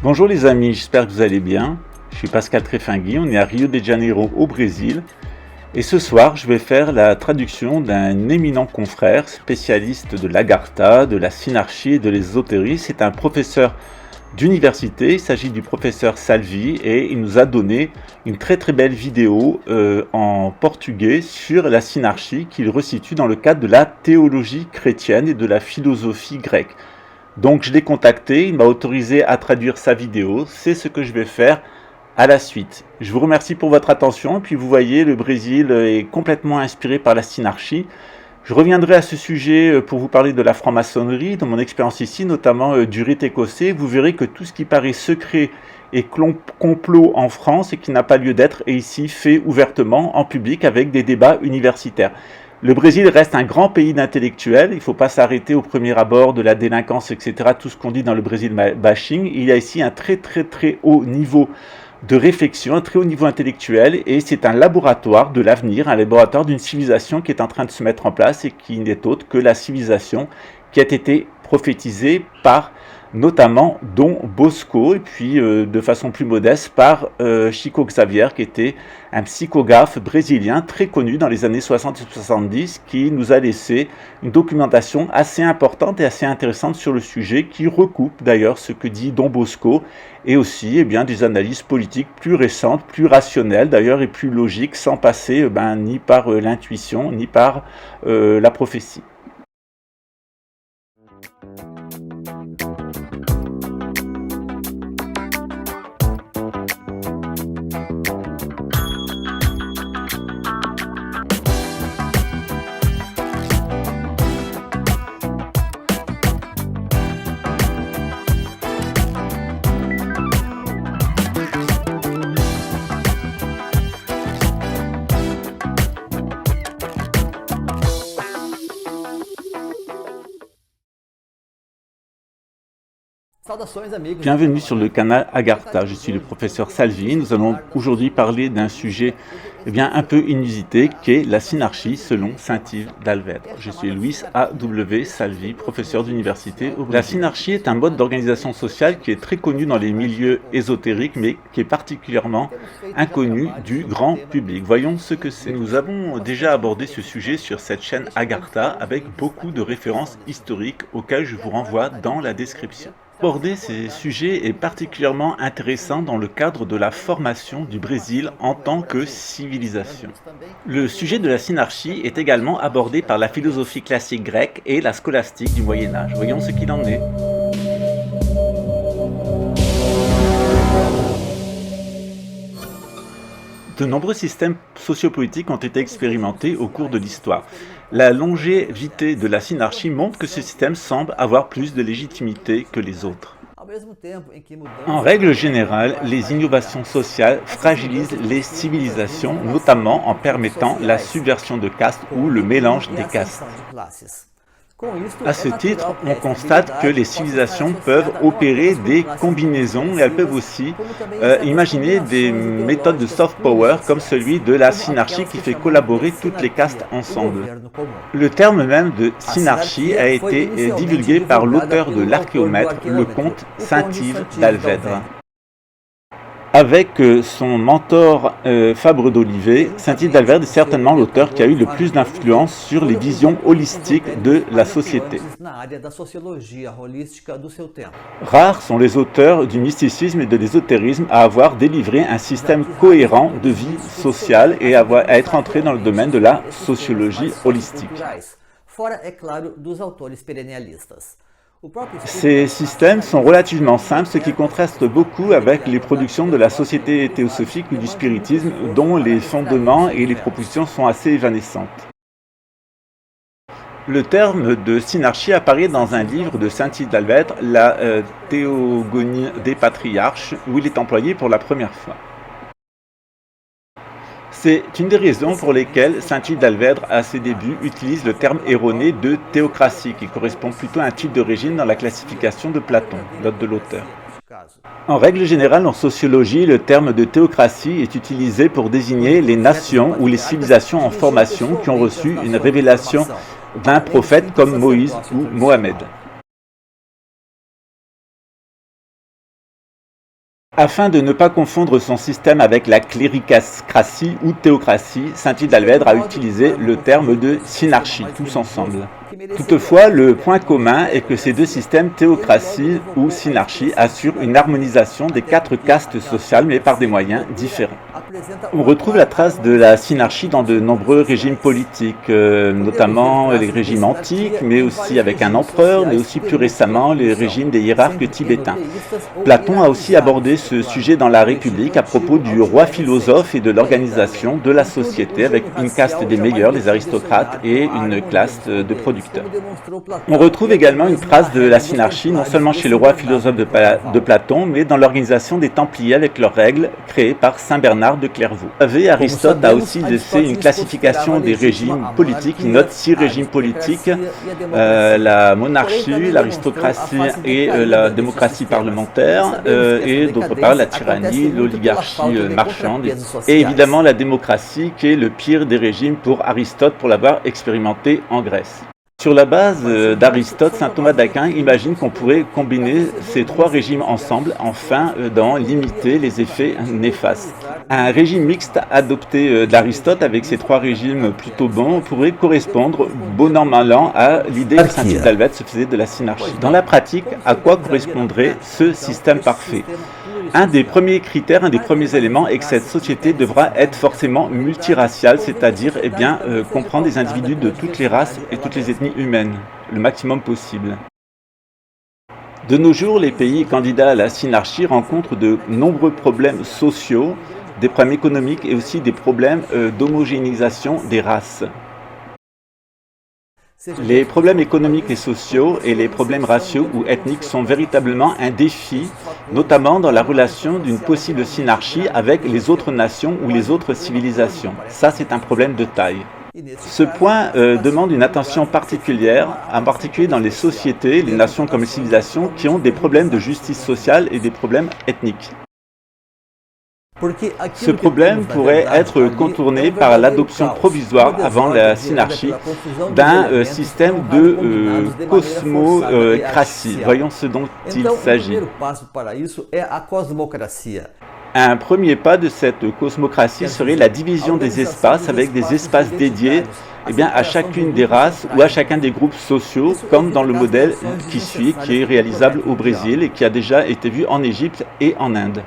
Bonjour les amis, j'espère que vous allez bien. Je suis Pascal Trefingui, on est à Rio de Janeiro au Brésil. Et ce soir, je vais faire la traduction d'un éminent confrère, spécialiste de l'Agartha, de la synarchie et de l'ésotérisme. C'est un professeur d'université, il s'agit du professeur Salvi et il nous a donné une très belle vidéo en portugais sur la synarchie qu'il resitue dans le cadre de la théologie chrétienne et de la philosophie grecque. Donc je l'ai contacté, il m'a autorisé à traduire sa vidéo, c'est ce que je vais faire à la suite. Je vous remercie pour votre attention, puis vous voyez, le Brésil est complètement inspiré par la synarchie. Je reviendrai à ce sujet pour vous parler de la franc-maçonnerie, de mon expérience ici, notamment du rite écossais. Vous verrez que tout ce qui paraît secret et complot en France et qui n'a pas lieu d'être est ici fait ouvertement, en public, avec des débats universitaires. Le Brésil reste un grand pays d'intellectuels, il ne faut pas s'arrêter au premier abord de la délinquance, etc., tout ce qu'on dit dans le Brésil bashing. Il y a ici un très haut niveau de réflexion, un très haut niveau intellectuel, et c'est un laboratoire de l'avenir, un laboratoire d'une civilisation qui est en train de se mettre en place et qui n'est autre que la civilisation qui a été prophétisée par notamment Dom Bosco, et puis de façon plus modeste par Chico Xavier, qui était un psychographe brésilien très connu dans les années 60 et 70, qui nous a laissé une documentation assez importante et assez intéressante sur le sujet, qui recoupe d'ailleurs ce que dit Dom Bosco, et aussi des analyses politiques plus récentes, plus rationnelles d'ailleurs, et plus logiques, sans passer ni par l'intuition, ni par la prophétie. Bienvenue sur le canal Agartha, je suis le professeur Salvi. Nous allons aujourd'hui parler d'un sujet un peu inusité qui est la synarchie selon Saint-Yves d'Alvedre. Je suis Luis A.W. Salvi, professeur d'université au Brésil. La synarchie est un mode d'organisation sociale qui est très connu dans les milieux ésotériques mais qui est particulièrement inconnu du grand public. Voyons ce que c'est. Nous avons déjà abordé ce sujet sur cette chaîne Agartha avec beaucoup de références historiques auxquelles je vous renvoie dans la description. Aborder ces sujets est particulièrement intéressant dans le cadre de la formation du Brésil en tant que civilisation. Le sujet de la synarchie est également abordé par la philosophie classique grecque et la scolastique du Moyen-Âge. Voyons ce qu'il en est. De nombreux systèmes sociopolitiques ont été expérimentés au cours de l'histoire. La longévité de la synarchie montre que ce système semble avoir plus de légitimité que les autres. En règle générale, les innovations sociales fragilisent les civilisations, notamment en permettant la subversion de castes ou le mélange des castes. À ce titre, on constate que les civilisations peuvent opérer des combinaisons et elles peuvent aussi imaginer des méthodes de soft power comme celui de la synarchie qui fait collaborer toutes les castes ensemble. Le terme même de synarchie a été divulgué par l'auteur de l'Archéomètre, le comte Saint-Yves d'Alvedre. Avec son mentor Fabre d'Olivet, Saint-Yves d'Alvedre est certainement l'auteur qui a eu le plus d'influence sur les visions holistiques de la société. Rares sont les auteurs du mysticisme et de l'ésotérisme à avoir délivré un système cohérent de vie sociale et à être entré dans le domaine de la sociologie holistique. Ces systèmes sont relativement simples, ce qui contraste beaucoup avec les productions de la société théosophique ou du spiritisme, dont les fondements et les propositions sont assez évanescentes. Le terme de synarchie apparaît dans un livre de Saint-Yves d'Alvedre, la Théogonie des patriarches, où il est employé pour la première fois. C'est une des raisons pour lesquelles Saint-Yves d'Alvedre, à ses débuts, utilise le terme erroné de théocratie, qui correspond plutôt à un type de régime dans la classification de Platon, note de l'auteur. En règle générale, en sociologie, le terme de théocratie est utilisé pour désigner les nations ou les civilisations en formation qui ont reçu une révélation d'un prophète comme Moïse ou Mohamed. Afin de ne pas confondre son système avec la cléricacratie ou théocratie, saint Hildalbert a utilisé le terme de synarchie, tous ensemble. Toutefois, le point commun est que ces deux systèmes, théocratie ou synarchie, assurent une harmonisation des 4 castes sociales, mais par des moyens différents. On retrouve la trace de la synarchie dans de nombreux régimes politiques, notamment les régimes antiques, mais aussi avec un empereur, mais aussi plus récemment les régimes des hiérarques tibétains. Platon a aussi abordé ce sujet dans la République à propos du roi philosophe et de l'organisation de la société avec une caste des meilleurs, les aristocrates, et une classe de producteurs. On retrouve également une trace de la synarchie, non seulement chez le roi philosophe de Platon, mais dans l'organisation des Templiers avec leurs règles créées par saint Bernard de Clairvaux. Aristote a aussi laissé une classification des régimes politiques. Il note 6 régimes politiques, la monarchie, l'aristocratie et la démocratie parlementaire, et d'autre part la tyrannie, l'oligarchie marchande, et évidemment la démocratie qui est le pire des régimes pour Aristote pour l'avoir expérimenté en Grèce. Sur la base d'Aristote, saint Thomas d'Aquin imagine qu'on pourrait combiner ces 3 régimes ensemble afin d'en limiter les effets néfastes. Un régime mixte adopté d'Aristote avec ces 3 régimes plutôt bons pourrait correspondre, bon an mal an, à l'idée que saint Hildalbert se faisait de la synarchie. Dans la pratique, à quoi correspondrait ce système parfait ? Un des premiers critères, un des premiers éléments est que cette société devra être forcément multiraciale, c'est-à-dire comprendre des individus de toutes les races et toutes les ethnies humaines, le maximum possible. De nos jours, les pays candidats à la synarchie rencontrent de nombreux problèmes sociaux, des problèmes économiques et aussi des problèmes d'homogénéisation des races. Les problèmes économiques et sociaux et les problèmes raciaux ou ethniques sont véritablement un défi, notamment dans la relation d'une possible synarchie avec les autres nations ou les autres civilisations. Ça, c'est un problème de taille. Ce point demande une attention particulière, en particulier dans les sociétés, les nations comme les civilisations, qui ont des problèmes de justice sociale et des problèmes ethniques. Ce problème pourrait être contourné par l'adoption provisoire avant la synarchie d'un système de cosmocratie. Voyons ce dont il s'agit. Un premier pas de cette cosmocratie serait la division des espaces avec des espaces dédiés à chacune des races ou à chacun des groupes sociaux, comme dans le modèle qui suit, qui est réalisable au Brésil et qui a déjà été vu en Égypte et en Inde.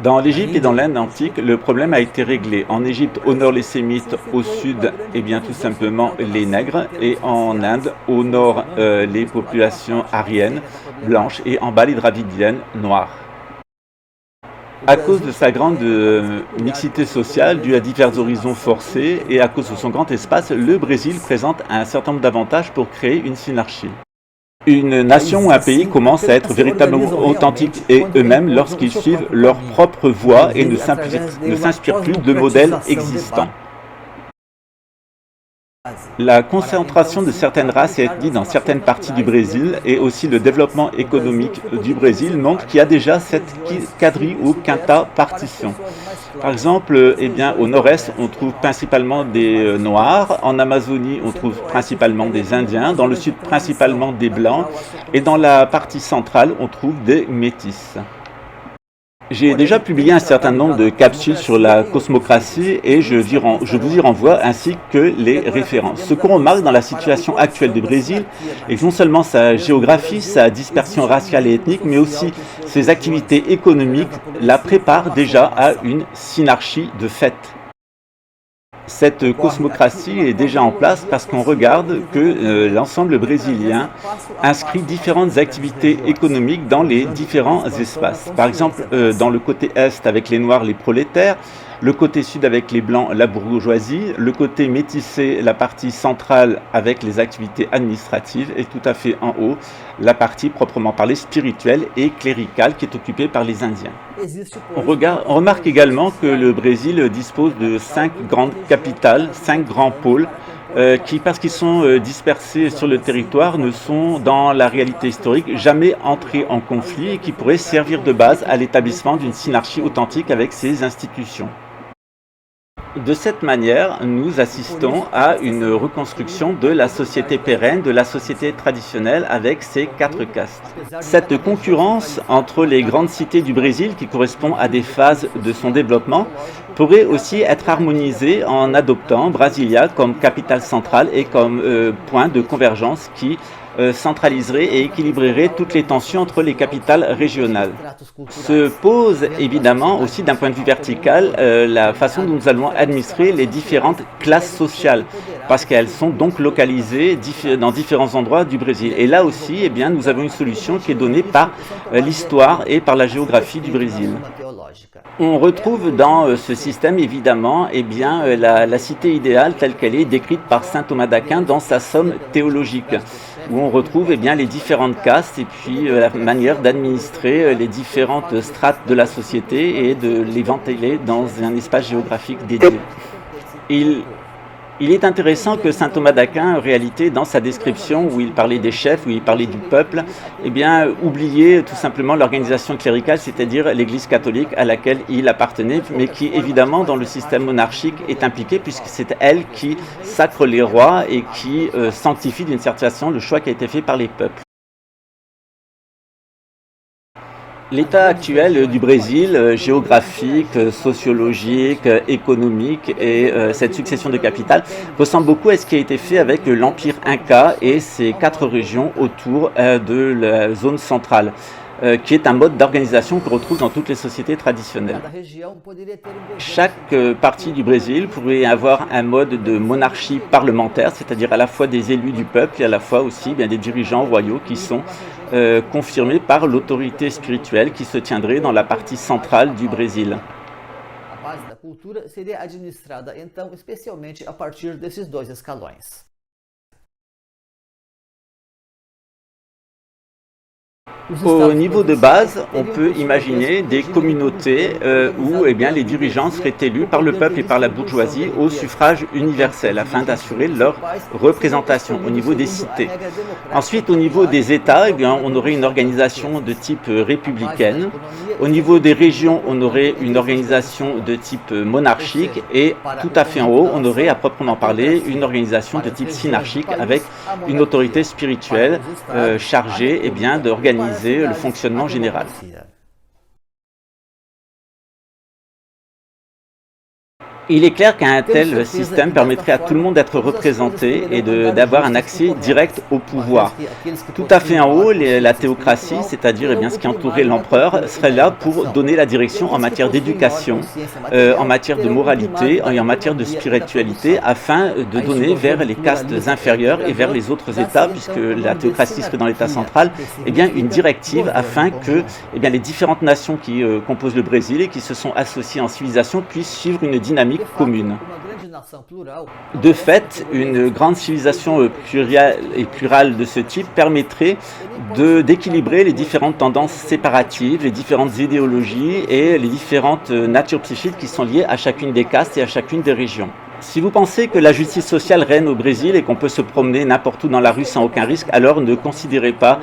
Dans l'Égypte et dans l'Inde antique, le problème a été réglé. En Égypte, au nord les Sémites, au sud, tout simplement les Nègres, et en Inde, au nord, les populations aryennes, blanches, et en bas, les Dravidiennes, noires. À cause de sa grande mixité sociale, due à divers horizons forcés, et à cause de son grand espace, le Brésil présente un certain nombre d'avantages pour créer une synarchie. Une nation ou un pays commence à être véritablement authentique et eux-mêmes lorsqu'ils suivent leur propre voie et ne s'inspirent plus de modèles existants. La concentration de certaines races et ethnies dans certaines parties du Brésil et aussi le développement économique du Brésil montrent qu'il y a déjà cette quadri ou quinta partition. Par exemple, au nord-est, on trouve principalement des Noirs, en Amazonie, on trouve principalement des Indiens, dans le sud, principalement des Blancs, et dans la partie centrale, on trouve des Métis. J'ai déjà publié un certain nombre de capsules sur la cosmocratie et je vous y renvoie ainsi que les références. Ce qu'on remarque dans la situation actuelle du Brésil est que non seulement sa géographie, sa dispersion raciale et ethnique, mais aussi ses activités économiques la préparent déjà à une synarchie de fait. Cette cosmocratie est déjà en place parce qu'on regarde que l'ensemble brésilien inscrit différentes activités économiques dans les différents espaces. Par exemple, dans le côté est avec les Noirs, les prolétaires, le côté sud avec les Blancs, la bourgeoisie, le côté métissé, la partie centrale avec les activités administratives et tout à fait en haut, la partie proprement parlée spirituelle et cléricale qui est occupée par les Indiens. On remarque également que le Brésil dispose de 5 grandes capitales, 5 grands pôles qui, parce qu'ils sont dispersés sur le territoire, ne sont dans la réalité historique jamais entrés en conflit et qui pourraient servir de base à l'établissement d'une synarchie authentique avec ses institutions. De cette manière, nous assistons à une reconstruction de la société pérenne, de la société traditionnelle avec ses 4 castes. Cette concurrence entre les grandes cités du Brésil, qui correspond à des phases de son développement, pourrait aussi être harmonisée en adoptant Brasilia comme capitale centrale et comme point de convergence qui centraliserait et équilibrerait toutes les tensions entre les capitales régionales. Se pose évidemment aussi d'un point de vue vertical la façon dont nous allons administrer les différentes classes sociales, parce qu'elles sont donc localisées dans différents endroits du Brésil. Et là aussi, eh bien, nous avons une solution qui est donnée par l'histoire et par la géographie du Brésil. On retrouve dans ce système évidemment eh bien, la cité idéale telle qu'elle est décrite par saint Thomas d'Aquin dans sa somme théologique, où on retrouve eh bien, les différentes castes et puis la manière d'administrer les différentes strates de la société et de les ventiler dans un espace géographique dédié. Il est intéressant que saint Thomas d'Aquin, en réalité, dans sa description où il parlait des chefs, où il parlait du peuple, eh bien, oubliait tout simplement l'organisation cléricale, c'est-à-dire l'Église catholique à laquelle il appartenait, mais qui, évidemment, dans le système monarchique est impliquée, puisque c'est elle qui sacre les rois et qui sanctifie d'une certaine façon le choix qui a été fait par les peuples. L'état actuel du Brésil, géographique, sociologique, économique et cette succession de capitales ressemble beaucoup à ce qui a été fait avec l'Empire Inca et ses 4 régions autour de la zone centrale, qui est un mode d'organisation qu'on retrouve dans toutes les sociétés traditionnelles. Chaque partie du Brésil pourrait avoir un mode de monarchie parlementaire, c'est-à-dire à la fois des élus du peuple et à la fois aussi bien des dirigeants royaux qui sont confirmés par l'autorité spirituelle qui se tiendrait dans la partie centrale du Brésil. A base da cultura seria administrada então especialmente a partir desses 2 escalões. Au niveau de base, on peut imaginer des communautés où eh bien, les dirigeants seraient élus par le peuple et par la bourgeoisie au suffrage universel afin d'assurer leur représentation au niveau des cités. Ensuite, au niveau des États, eh bien, on aurait une organisation de type républicaine. Au niveau des régions, on aurait une organisation de type monarchique et tout à fait en haut, on aurait à proprement parler une organisation de type synarchique avec une autorité spirituelle chargée eh bien, d'organiser le fonctionnement général. Il est clair qu'un tel système permettrait à tout le monde d'être représenté et d'avoir un accès direct au pouvoir. Tout à fait en haut, la théocratie, c'est-à-dire eh bien, ce qui entourait l'empereur, serait là pour donner la direction en matière d'éducation, en matière de moralité et en matière de spiritualité, afin de donner vers les castes inférieures et vers les autres États, puisque la théocratie serait dans l'État central, eh bien, une directive afin que eh bien, les différentes nations qui composent le Brésil et qui se sont associées en civilisation puissent suivre une dynamique commune. De fait, une grande civilisation plurale de ce type permettrait d'équilibrer les différentes tendances séparatives, les différentes idéologies et les différentes natures psychiques qui sont liées à chacune des castes et à chacune des régions. Si vous pensez que la justice sociale règne au Brésil et qu'on peut se promener n'importe où dans la rue sans aucun risque, alors ne considérez pas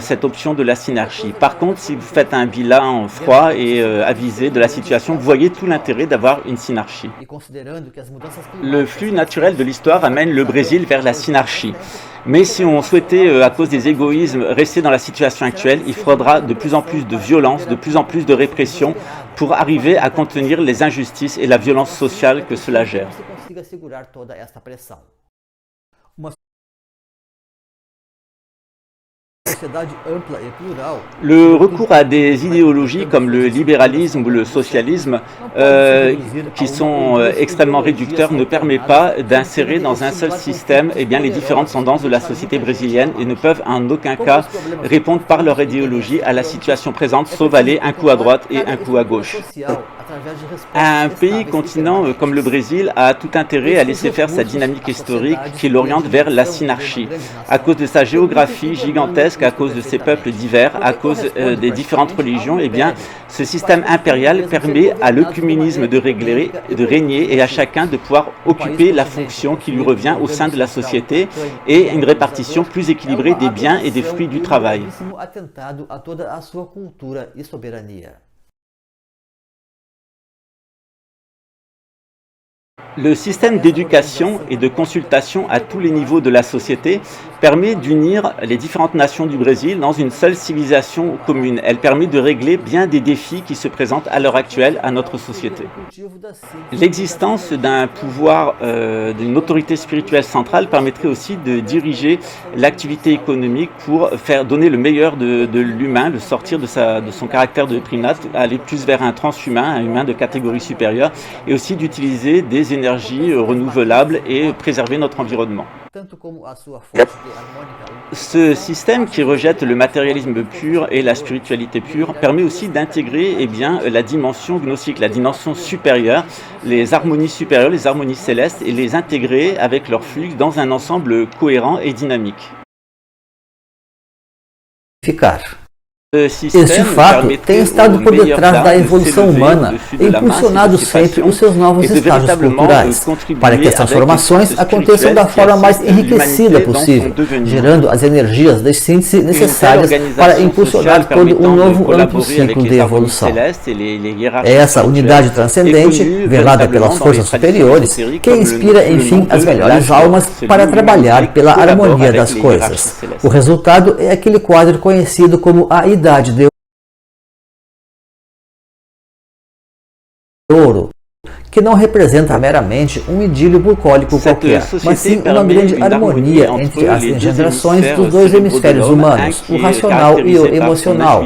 cette option de la synarchie. Par contre, si vous faites un bilan froid et avisé de la situation, vous voyez tout l'intérêt d'avoir une synarchie. Le flux naturel de l'histoire amène le Brésil vers la synarchie. Mais si on souhaitait, à cause des égoïsmes, rester dans la situation actuelle, il faudra de plus en plus de violence, de plus en plus de répression pour arriver à contenir les injustices et la violence sociale que cela gère. Le recours à des idéologies comme le libéralisme ou le socialisme, qui sont extrêmement réducteurs, ne permet pas d'insérer dans un seul système eh bien, les différentes tendances de la société brésilienne et ne peuvent en aucun cas répondre par leur idéologie à la situation présente, sauf aller un coup à droite et un coup à gauche. Un pays continent comme le Brésil a tout intérêt à laisser faire sa dynamique historique qui l'oriente vers la synarchie. À cause de sa géographie gigantesque, à cause de ses peuples divers, à cause des différentes religions, eh bien, ce système impérial permet à l'œcuménisme de régner et à chacun de pouvoir occuper la fonction qui lui revient au sein de la société et une répartition plus équilibrée des biens et des fruits du travail. Le système d'éducation et de consultation à tous les niveaux de la société permet d'unir les différentes nations du Brésil dans une seule civilisation commune. Elle permet de régler bien des défis qui se présentent à l'heure actuelle à notre société. L'existence d'un pouvoir, d'une autorité spirituelle centrale permettrait aussi de diriger l'activité économique pour donner le meilleur de l'humain, le sortir de son caractère de primate, aller plus vers un transhumain, un humain de catégorie supérieure, et aussi d'utiliser des énergies renouvelables et préserver notre environnement. Ce système qui rejette le matérialisme pur et la spiritualité pure permet aussi d'intégrer la dimension gnostique, la dimension supérieure, les harmonies supérieures, les harmonies célestes, et les intégrer avec leur flux dans un ensemble cohérent et dynamique. Este fato tem estado por detrás da evolução humana e impulsionado sempre os seus novos estágios culturais, para que as transformações aconteçam da forma mais enriquecida possível, gerando as energias de síntese necessárias para impulsionar todo um novo amplo ciclo de evolução. É essa unidade transcendente, velada pelas forças superiores, que inspira, enfim, as melhores almas para trabalhar pela harmonia das coisas. O resultado é aquele quadro conhecido como a Idade de Ouro, que não representa meramente um idílio bucólico qualquer, mas sim uma grande harmonia entre as engendrações dos dois hemisférios humanos, o racional e o emocional,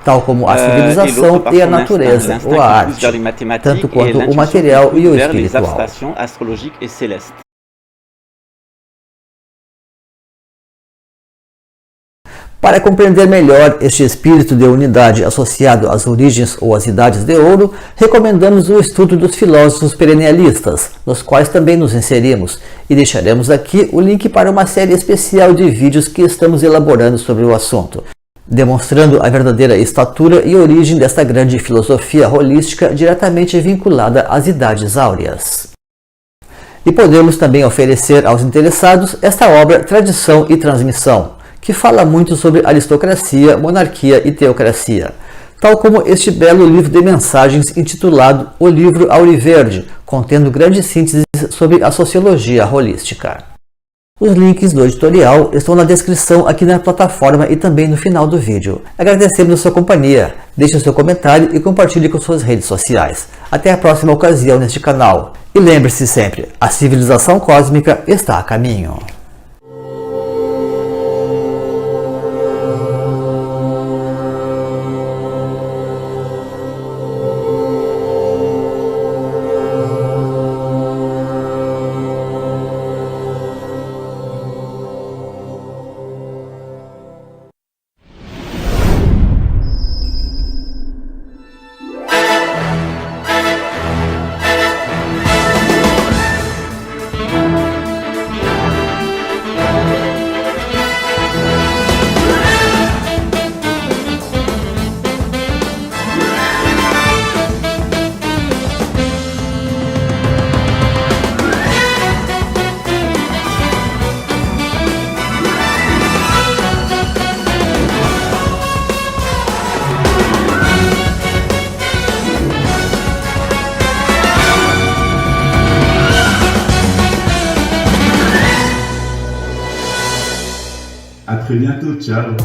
tal como a civilização e a natureza, ou a arte, tanto quanto o material e o espiritual. Para compreender melhor este espírito de unidade associado às origens ou às idades de ouro, recomendamos o estudo dos filósofos perennialistas, nos quais também nos inserimos, e deixaremos aqui o link para uma série especial de vídeos que estamos elaborando sobre o assunto, demonstrando a verdadeira estatura e origem desta grande filosofia holística diretamente vinculada às idades áureas. E podemos também oferecer aos interessados esta obra Tradição e Transmissão, que fala muito sobre aristocracia, monarquia e teocracia, tal como este belo livro de mensagens intitulado O Livro Auriverde, contendo grandes sínteses sobre a sociologia holística. Os links do editorial estão na descrição aqui na plataforma e também no final do vídeo. Agradecemos a sua companhia, deixe o seu comentário e compartilhe com suas redes sociais. Até a próxima ocasião neste canal. E lembre-se sempre, a civilização cósmica está a caminho. À très bientôt, ciao.